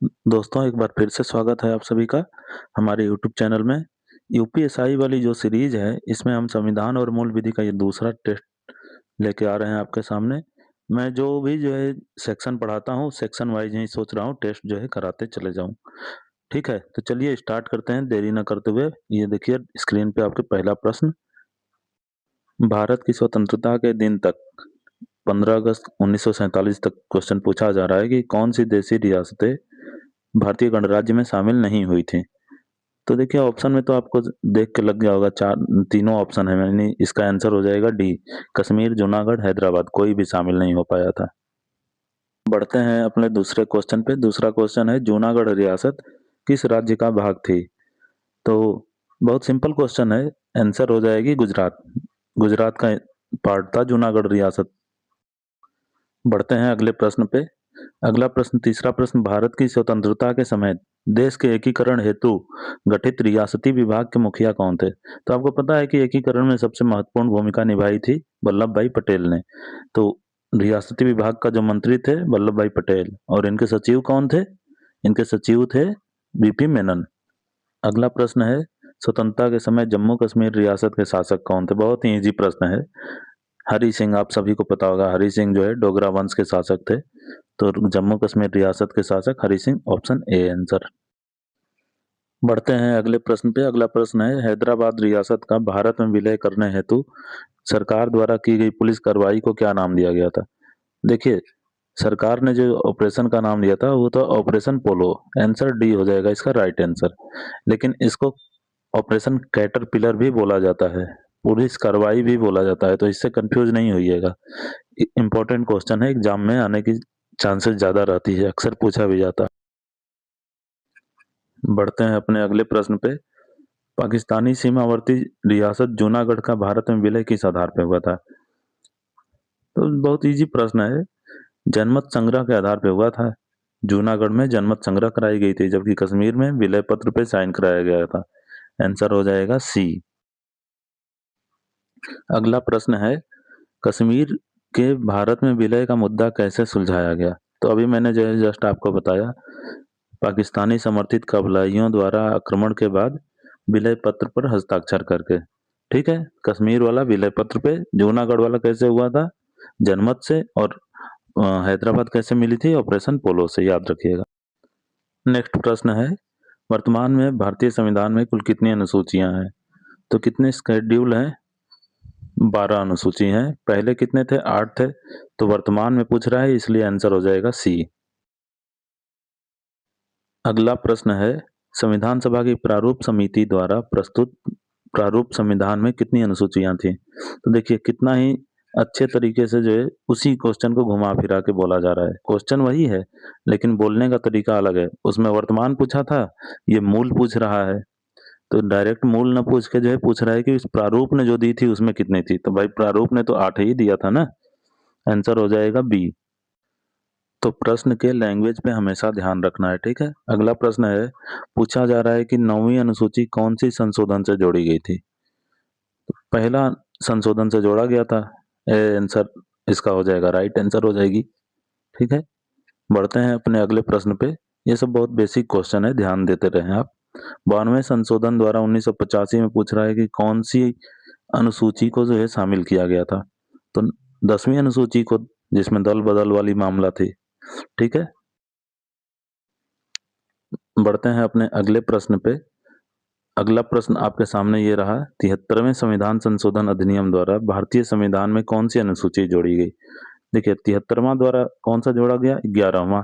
दोस्तों, एक बार फिर से स्वागत है आप सभी का हमारे यूट्यूब चैनल में। यूपीएसआई वाली जो सीरीज़ है, इसमें हम संविधान और मूल विधि का ये दूसरा टेस्ट लेके आ रहे हैं आपके सामने। मैं जो है सेक्शन पढ़ाता हूँ, सेक्शन वाइज़ ही सोच रहा हूँ टेस्ट जो है कराते चले जाऊँ। ठीक है? तो चलिए स्टार्ट करते हैं देरी ना करते हुए। ये देखिए स्क्रीन पे आपके पहला प्रश्न, भारत की स्वतंत्रता के दिन तक 15 अगस्त 1947 तक क्वेश्चन पूछा जा रहा है कि कौन-सी देशी रियासतें भारतीय गणराज्य में शामिल नहीं हुई थीं? तो देखिए ऑप्शन में तो आपको देख के लग गया होगा, चार तीनों ऑप्शन है, यानी इसका आंसर हो जाएगा डी, कश्मीर, जूनागढ़, हैदराबाद, कोई भी शामिल नहीं हो पाया था। बढ़ते हैं अपने दूसरे क्वेश्चन पे। दूसरा क्वेश्चन है, जूनागढ़ रियासत किस राज्य का भाग थी? तो बहुत सिंपल क्वेश्चन है, आंसर हो जाएगी गुजरात। गुजरात का पार्ट था जूनागढ़ रियासत। बढ़ते हैं अगले प्रश्न पे। अगला प्रश्न, तीसरा प्रश्न, भारत की स्वतंत्रता के समय देश के एकीकरण हेतु गठित रियासती विभाग के मुखिया कौन थे? तो आपको पता है कि एकीकरण में सबसे महत्वपूर्ण भूमिका निभाई थी वल्लभ भाई पटेल ने। तो रियासती विभाग का जो मंत्री थे वल्लभ भाई पटेल, और इनके सचिव कौन थे? इनके सचिव थे बीपी मेनन। अगला प्रश्न है, स्वतंत्रता के समय जम्मू कश्मीर रियासत के शासक कौन थे? बहुत ही इजी प्रश्न है। हरि सिंह, आप सभी को पता होगा, हरि सिंह जो है डोगरा वंश के शासक थे। तो जम्मू कश्मीर रियासत के शासक Hari Singh, option A answer. बढ़ते हैं अगले प्रश्न पे। अगला प्रश्न है, हैदराबाद रियासत का भारत में विलय करने हेतु सरकार द्वारा की गई पुलिस कार्रवाई को क्या नाम दिया गया था? देखिए, सरकार ने जो ऑपरेशन का नाम दिया था वो था ऑपरेशन पोलो। आंसर डी हो जाएगा इसका राइट आंसर। लेकिन इसको ऑपरेशन कैटरपिलर भी बोला जाता है, पुलिस कार्रवाई भी बोला जाता है, तो इससे कंफ्यूज नहीं होइएगा। इंपॉर्टेंट क्वेश्चन है, एग्जाम में आने की चांसेस ज्यादा रहती है, अक्सर पूछा भी जाता है। बढ़ते हैं अपने अगले प्रश्न पे। पाकिस्तानी सीमावर्ती रियासत जूनागढ़ का भारत में विलय किस आधार पर हुआ था? तो बहुत इजी प्रश्न है, जनमत संग्रह के आधार पर हुआ था। जूनागढ़ में जनमत संग्रह कराई गई थी, जबकि कश्मीर में विलय पत्र पे साइन कराया गया था। आंसर हो जाएगा सी। अगला प्रश्न है, कश्मीर के भारत में विलय का मुद्दा कैसे सुलझाया गया? तो अभी मैंने जो है जस्ट आपको बताया, पाकिस्तानी समर्थित कबीलाइयों द्वारा आक्रमण के बाद विलय पत्र पर हस्ताक्षर करके। ठीक है, कश्मीर वाला विलय पत्र पे, जूनागढ़ वाला कैसे हुआ था? जनमत से, और हैदराबाद कैसे मिली थी? ऑपरेशन पोलो से, याद रखिएगा। नेक्स्ट प्रश्न है, वर्तमान में भारतीय संविधान में कुल कितनी अनुसूचियां हैं? तो कितने शेड्यूल हैं? 12 अनुसूची हैं। पहले कितने थे? 8 थे। तो वर्तमान में पूछ रहा है, इसलिए आंसर हो जाएगा सी। अगला प्रश्न है, संविधान सभा की प्रारूप समिति द्वारा प्रस्तुत प्रारूप संविधान में कितनी अनुसूचियां थी? तो देखिए कितना ही अच्छे तरीके से जो है उसी क्वेश्चन को घुमा फिरा के बोला जा रहा है। क्वेश्चन वही है, लेकिन बोलने का तरीका अलग है। उसमें वर्तमान पूछा था, ये मूल पूछ रहा है। तो डायरेक्ट मूल न पूछ के जो है पूछ रहा है कि इस प्रारूप ने जो दी थी उसमें कितनी थी? तो भाई प्रारूप ने तो 8 ही दिया था ना। आंसर हो जाएगा बी। तो प्रश्न के लैंग्वेज पे हमेशा ध्यान रखना है, ठीक है। अगला प्रश्न है, पूछा जा रहा है कि 9वीं अनुसूची कौन सी संशोधन से जोड़ी गई थी? पहला संशोधन से जोड़ा गया था। आंसर इसका हो जाएगा, राइट आंसर हो जाएगी। ठीक है, बढ़ते हैं अपने अगले प्रश्न पे। ये सब बहुत बेसिक क्वेश्चन है, ध्यान देते रहें आप। 92वें संशोधन द्वारा 1985 में पूछ रहा है कि कौन सी अनुसूची को जो है शामिल किया गया था? तो 10वीं अनुसूची को, जिसमें दल बदल वाली मामला थी। ठीक है, बढ़ते हैं अपने अगले प्रश्न पे। अगला प्रश्न आपके सामने ये रहा, 73वें संविधान संशोधन अधिनियम द्वारा भारतीय संविधान में कौन सी अनुसूची जोड़ी गई? देखिए 73वां द्वारा कौन सा जोड़ा गया? 11वां।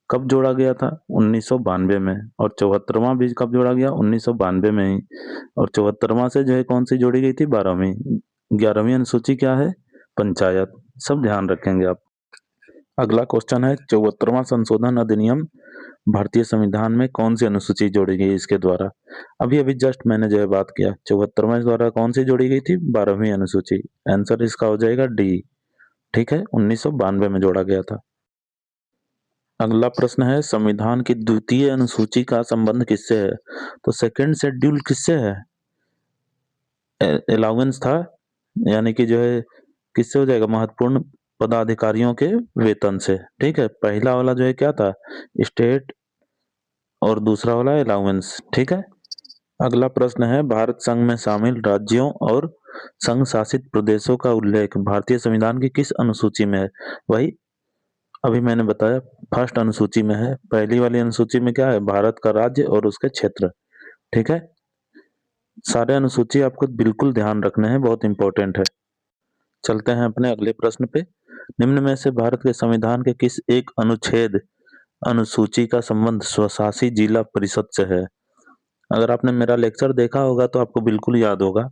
कब जोड़ा गया था? 1992 में। और 74वां भी कब जोड़ा गया? 1992 में ही। और 74वां से जो है कौन सी जोड़ी गई थी? 12वीं। 11वीं अनुसूची क्या है? पंचायत। सब ध्यान रखेंगे आप। अगला क्वेश्चन है, 74वां संशोधन अधिनियम भारतीय संविधान में कौन सी अनुसूची जोड़ी गई इसके द्वारा? अभी अभी जस्ट मैंने जो है बात किया, 74वें द्वारा कौन सी जोड़ी गई थी? 12वीं अनुसूची। आंसर इसका हो जाएगा डी। ठीक है, 1992 में जोड़ा गया था। अगला प्रश्न है, संविधान की द्वितीय अनुसूची का संबंध किससे है? तो सेकंड शेड्यूल किससे है? अलाउंस था, यानी कि जो है किससे हो जाएगा? महत्वपूर्ण पदाधिकारियों के वेतन से। ठीक है, पहला वाला जो है क्या था? स्टेट और दूसरा वाला अलाउंस। ठीक है। अगला प्रश्न है, भारत संघ में शामिल राज्यों और संघ शासित प्रदेशों का उल्लेख भारतीय संविधान की किस अनुसूची में है? वही अभी मैंने बताया, फर्स्ट अनुसूची में है। पहली वाली अनुसूची में क्या है? भारत का राज्य और उसके क्षेत्र। ठीक है। सारे अनुसूची आपको बिल्कुल ध्यान रखने हैं, बहुत इंपॉर्टेंट है। चलते हैं अपने अगले प्रश्न पे। निम्न में से भारत के संविधान के किस एक अनुच्छेद अनुसूची का संबंध स्वशासी जिला परिषद से है? अगर आपने मेरा लेक्चर देखा होगा तो आपको बिल्कुल याद होगा।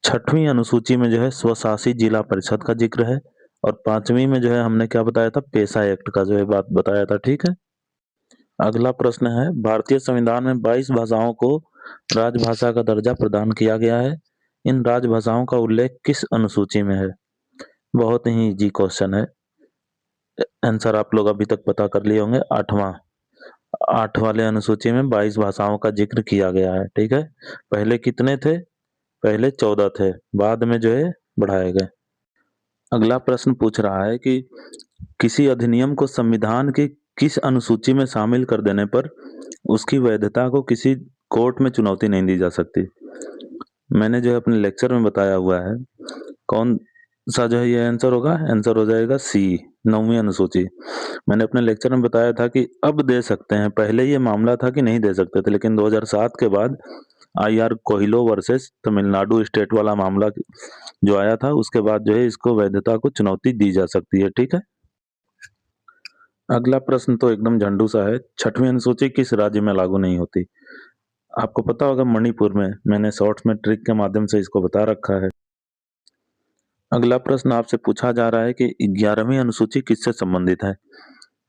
6वीं अनुसूची में जो है स्वशासी जिला परिषद का जिक्र है, और 5वीं में जो है हमने क्या बताया था? पेशा एक्ट का जो है बात बताया था। ठीक है। अगला प्रश्न है, भारतीय संविधान में 22 भाषाओं को राजभाषा का दर्जा प्रदान किया गया है। इन राजभाषाओं का उल्लेख किस अनुसूची में है? बहुत ही इजी क्वेश्चन है। आंसर आप लोग अभी तक पता कर लिए होंगे। 8 वाले अनुसूची में 22 भाषाओं का जिक्र किया गया है। ठीक है। पहले कितने थे? पहले 14 थे, बाद में जो है बढ़ाए गए। अगला प्रश्न पूछ रहा है कि किसी अधिनियम को संविधान की किस अनुसूची में शामिल कर देने पर उसकी वैधता को किसी कोर्ट में चुनौती नहीं दी जा सकती? मैंने जो है अपने लेक्चर में बताया हुआ है। कौन सा जो है ये आंसर होगा? आंसर हो जाएगा सी, 9वीं अनुसूची। मैंने अपने लेक्चर में बताया था कि अब दे सकते हैं, पहले ये मामला था कि नहीं दे सकते थे, लेकिन 2007 के बाद IR कोहिलो वर्सेस तमिलनाडु स्टेट वाला मामला जो आया था, उसके बाद जो है इसको वैधता को चुनौती दी जा सकती है। ठीक है। अगला प्रश्न तो एकदम झंडू सा है। 6वीं अनुसूची किस राज्य में लागू नहीं होती? आपको पता होगा मणिपुर में। मैंने शॉर्ट्स में ट्रिक के माध्यम से इसको बता रखा है। अगला प्रश्न आपसे पूछा जा रहा है कि 11वीं अनुसूची किससे संबंधित है?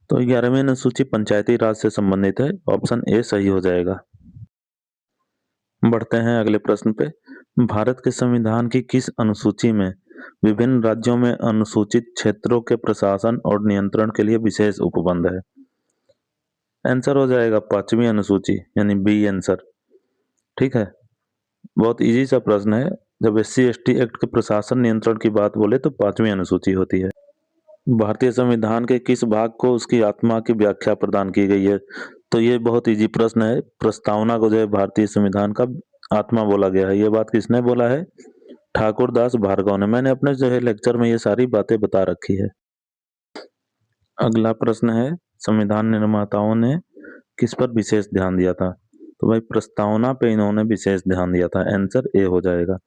तो 11वीं अनुसूची पंचायती राज से संबंधित है। ऑप्शन ए सही हो जाएगा। बढ़ते हैं अगले प्रश्न पे। भारत के संविधान की किस अनुसूची में विभिन्न राज्यों में अनुसूचित क्षेत्रों के प्रशासन और नियंत्रण के लिए विशेष उपबंध है? आंसर हो जाएगा 5वीं अनुसूची, यानी बी आंसर। ठीक है। बहुत इजी सा प्रश्न है। जब SC/ST एक्ट के प्रशासन नियंत्रण की बात बोले तो 5वीं अनुसूची होती है। भारतीय संविधान के किस भाग को उसकी आत्मा की व्याख्या प्रदान की गई है? तो ये बहुत इजी प्रश्न है। प्रस्तावना को जो है भारतीय संविधान का आत्मा बोला गया है। ये बात किसने बोला है? ठाकुर दास भार्गव ने। मैंने अपने जो है लेक्चर में ये सारी बातें बता रखी है। अगला प्रश्न है, संविधान निर्माताओं ने किस पर विशेष ध्यान दिया था? तो भाई प्रस्तावना पे इन्होंने विशेष ध्यान दिया था। आंसर ए हो जाएगा,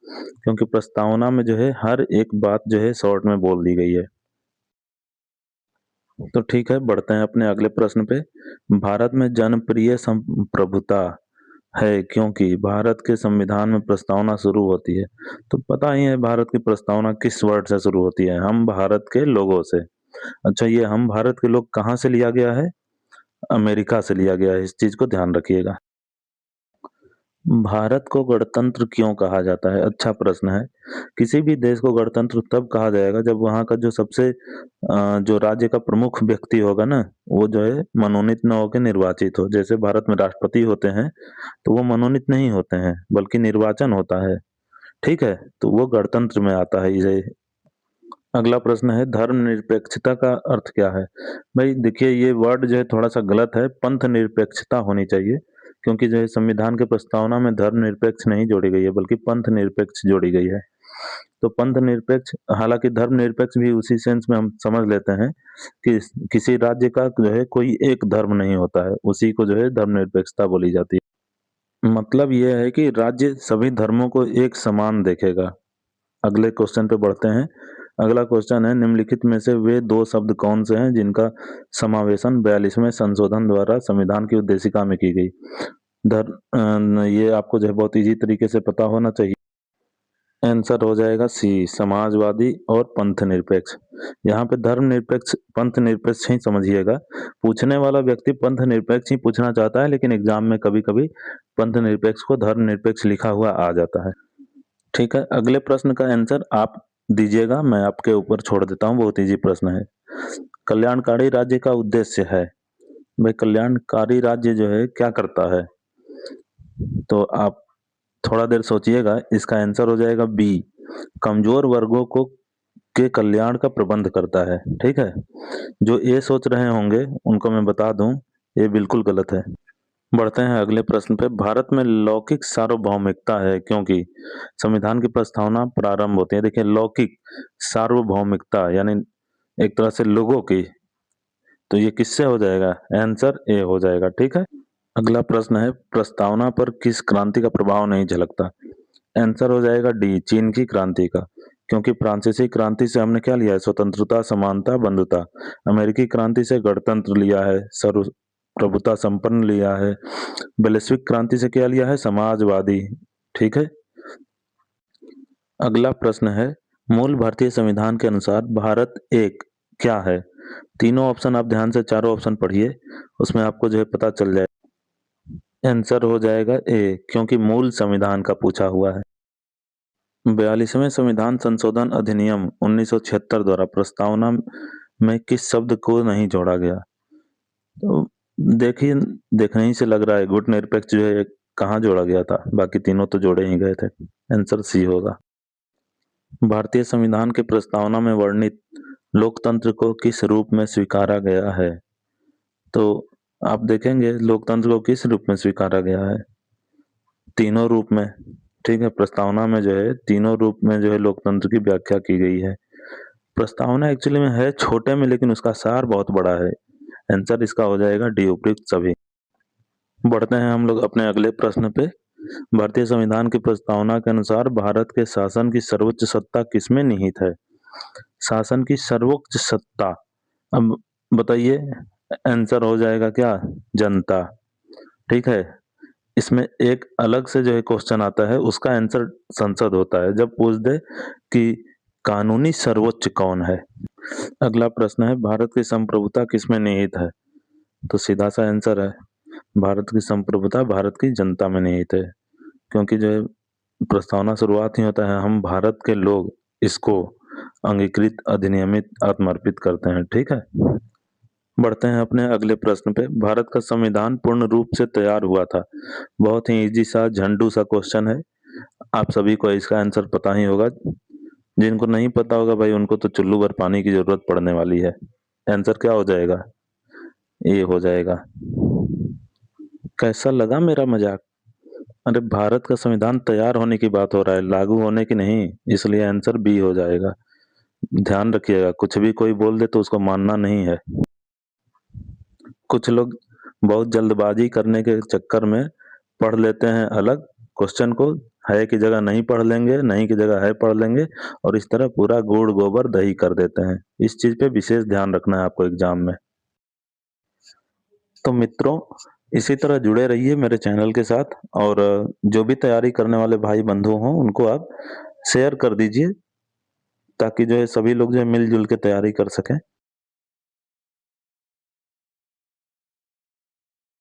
क्योंकि प्रस्तावना में जो है हर एक बात जो है शॉर्ट में बोल दी गई है। तो ठीक है, बढ़ते हैं अपने अगले प्रश्न पे। भारत में जनप्रिय संप्रभुता है क्योंकि भारत के संविधान में प्रस्तावना शुरू होती है। तो पता ही है भारत की प्रस्तावना किस वर्ड से शुरू होती है? हम भारत के लोगों से। अच्छा, ये हम भारत के लोग कहाँ से लिया गया है? अमेरिका से लिया गया है। इस चीज को ध्यान रखिएगा। भारत को गणतंत्र क्यों कहा जाता है? अच्छा प्रश्न है। किसी भी देश को गणतंत्र तब कहा जाएगा जब वहाँ का जो सबसे जो राज्य का प्रमुख व्यक्ति होगा ना, वो जो है मनोनीत न होकर निर्वाचित हो। जैसे भारत में राष्ट्रपति होते हैं तो वो मनोनीत नहीं होते हैं, बल्कि निर्वाचन होता है। ठीक है, तो वो गणतंत्र में आता है इसे। अगला प्रश्न है, धर्मनिरपेक्षता का अर्थ क्या है? भाई देखिए, ये वर्ड जो है थोड़ा सा गलत है। पंथ निरपेक्षता होनी चाहिए, क्योंकि जो है संविधान के प्रस्तावना में धर्मनिरपेक्ष नहीं जोड़ी गई है, बल्कि पंथ निरपेक्ष जोड़ी गई है। तो पंथ निरपेक्ष, हालांकि धर्मनिरपेक्ष भी उसी सेंस में हम समझ लेते हैं कि किसी राज्य का जो है कोई एक धर्म नहीं होता है, उसी को जो है धर्मनिरपेक्षता बोली जाती है। मतलब यह है कि राज्य सभी धर्मों को एक समान देखेगा। अगले क्वेश्चन पे बढ़ते हैं। अगला क्वेश्चन है, निम्नलिखित में से वे दो शब्द कौन से हैं जिनका समावेशन 42वें संशोधन द्वारा संविधान की उद्देशिका में की गई? ये आपको जो है बहुत इजी तरीके से पता होना चाहिए। आंसर हो जाएगा सी, समाजवादी और पंथ निरपेक्ष। यहाँ पे धर्म निरपेक्ष पंथ निरपेक्ष ही समझिएगा। पूछने वाला व्यक्ति पंथ निरपेक्ष ही पूछना चाहता है, लेकिन एग्जाम में कभी कभी पंथ निरपेक्ष को धर्म निरपेक्ष लिखा हुआ आ जाता है। ठीक है, अगले प्रश्न का आंसर आप दीजिएगा, मैं आपके ऊपर छोड़ देता हूँ। बहुत इजी प्रश्न है। कल्याणकारी राज्य का उद्देश्य है? भाई कल्याणकारी राज्य जो है क्या करता है? तो आप थोड़ा देर सोचिएगा, इसका आंसर हो जाएगा बी, कमजोर वर्गों को के कल्याण का प्रबंध करता है। ठीक है, जो ए सोच रहे होंगे उनको मैं बता दूं, ये बिल्कुल गलत है। बढ़ते हैं अगले प्रश्न पे। भारत में लौकिक सार्वभौमिकता है क्योंकि संविधान की प्रस्तावना प्रारंभ होती है। देखिए, लौकिक सार्वभौमिकता यानी एक तरह से लोगों की, तो ये किससे हो जाएगा? आंसर ए हो जाएगा। ठीक है। अगला प्रश्न है, प्रस्तावना पर किस क्रांति का प्रभाव नहीं झलकता? आंसर हो जाएगा डी, चीन की क्रांति का। क्योंकि फ्रांसीसी क्रांति से हमने क्या लिया है? स्वतंत्रता, समानता, बंधुता। अमेरिकी क्रांति से गणतंत्र लिया है, सर्व प्रभुता संपन्न लिया है। वैश्विक क्रांति से क्या लिया है? समाजवादी। ठीक है। अगला प्रश्न है, मूल भारतीय संविधान के अनुसार भारत एक क्या है? तीनों ऑप्शन आप ध्यान से, चारों ऑप्शन पढ़िए, उसमें आपको जो है पता चल जाए। आंसर हो जाएगा ए, क्योंकि मूल संविधान का पूछा हुआ है। 42वें संविधान संशोधन अधिनियम 1976 द्वारा प्रस्तावना में किस शब्द को नहीं जोड़ा गया? तो देखिए, देखने ही से लग रहा है गुटनिरपेक्ष जो है कहाँ जोड़ा गया था, बाकी तीनों तो जोड़े ही गए थे। आंसर सी होगा। भारतीय संविधान के प्रस्तावना में वर्णित लोकतंत्र को किस रूप में स्वीकारा गया है? तो आप देखेंगे लोकतंत्र को किस रूप में स्वीकारा गया है? तीनों रूप में। ठीक है, प्रस्तावना में जो है तीनों रूप में जो है लोकतंत्र की व्याख्या की गई है। प्रस्तावना एक्चुअली में है छोटे में, लेकिन उसका सार बहुत बड़ा है। आंसर इसका हो जाएगा डी, उपयुक्त सभी। बढ़ते हैं हम लोग अपने अगले प्रश्न पे। भारतीय संविधान की प्रस्तावना के अनुसार भारत के शासन की सर्वोच्च सत्ता किसमें निहित है? शासन की सर्वोच्च सत्ता, अब बताइए। आंसर हो जाएगा क्या? जनता। ठीक है। इसमें एक अलग से जो है क्वेश्चन आता है, उसका आंसर संसद होता है जब पूछ दे कि कानूनी सर्वोच्च कौन है। अगला प्रश्न है, भारत की संप्रभुता किसमें निहित है? तो सीधा सा आंसर है, भारत की संप्रभुता भारत की जनता में निहित है। क्योंकि जो है प्रस्तावना शुरुआत ही होता है, हम भारत के लोग इसको अंगीकृत, अधिनियमित, आत्मर्पित करते हैं। ठीक है। बढ़ते हैं अपने अगले प्रश्न पे। भारत का संविधान पूर्ण रूप से तैयार हुआ था। बहुत ही इजी सा झंडू सा क्वेश्चन है, आप सभी को इसका आंसर पता ही होगा। जिनको नहीं पता होगा भाई, उनको तो चुल्लू भर पानी की जरूरत पड़ने वाली है। आंसर क्या हो जाएगा? ए हो जाएगा। कैसा लगा मेरा मजाक? अरे, भारत का संविधान तैयार होने की बात हो रहा है, लागू होने की नहीं, इसलिए आंसर बी हो जाएगा। ध्यान रखिएगा, कुछ भी कोई बोल दे तो उसको मानना नहीं है। कुछ लोग बहुत जल्दबाजी करने के चक्कर में पढ़ लेते हैं अलग क्वेश्चन को, है की जगह नहीं पढ़ लेंगे, नहीं की जगह है पढ़ लेंगे, और इस तरह पूरा गुड़ गोबर दही कर देते हैं। इस चीज पे विशेष ध्यान रखना है आपको एग्जाम में। तो मित्रों, इसी तरह जुड़े रहिए मेरे चैनल के साथ, और जो भी तैयारी करने वाले भाई बंधु हों उनको आप शेयर कर दीजिए, ताकि जो है सभी लोग जो है मिलजुल के तैयारी कर सकें।